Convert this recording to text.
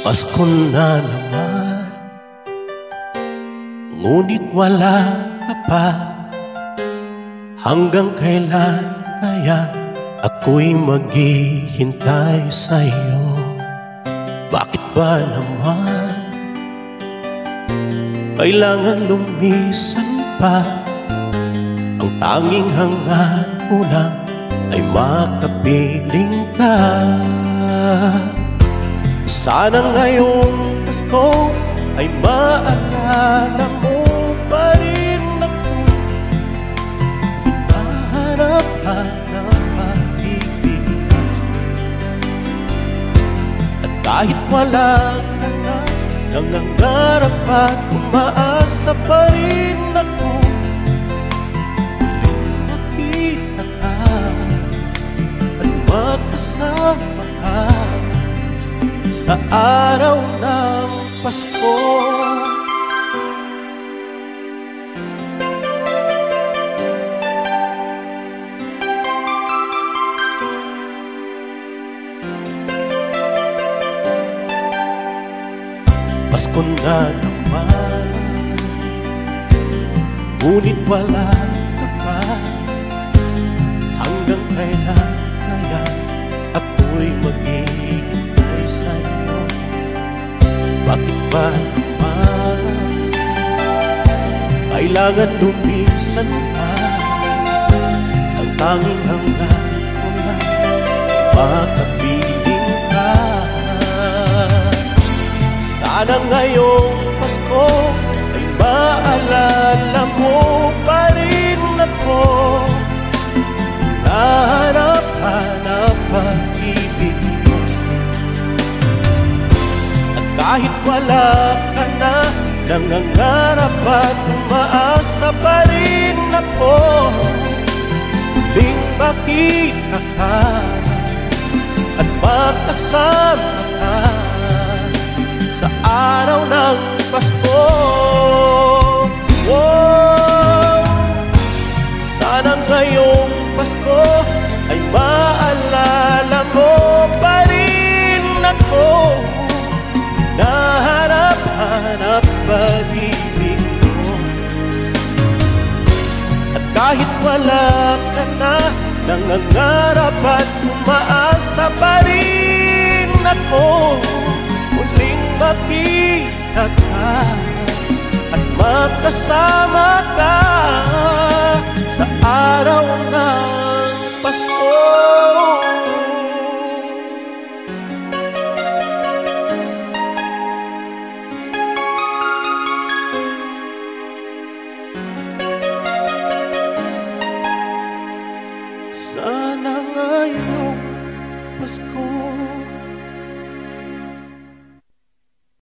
Pasko na naman, ngunit wala ka pa. Hanggang kailan kaya ako'y maghihintay sa'yo? Bakit ba naman kailangan lumisan pa? Ang tanging hangad ko lang ay makapiling ka. Sana ngayong Pasko ay maalala mo pa rin ako. Hinahanap-hanap pag-ibig, at kahit wala ka na, nangangarap at umaasa pa rin ako. Muling makita ka at magkasama ka sa araw ng Pasko. Pasko na naman, ngunit wala ka pa. Hanggang kailan kaya ako'y maghihintay sa'yo? Bakit ba naman kailangan lumisan ka? Ang tanging hangad ko lang ay makapiling ka. Sana ngayong Pasko ay maalala mo pa rin ako. Nahanap-hanap pag-ibig mo, at kahit wala ka na, nangangarap at umaasa pa rin ako. Muling makita ka at magkasama ka sa araw ng Pasko. Oh, sana ngayong Pasko ay maalala mo pa rin ako. Nahanap-hanap pag-ibig mo, at kahit wala ka na, nangangarap at umaasa pa rin ako. Muling makita ka at magkasama ka sa araw ng Pasko. Sana ngayong Pasko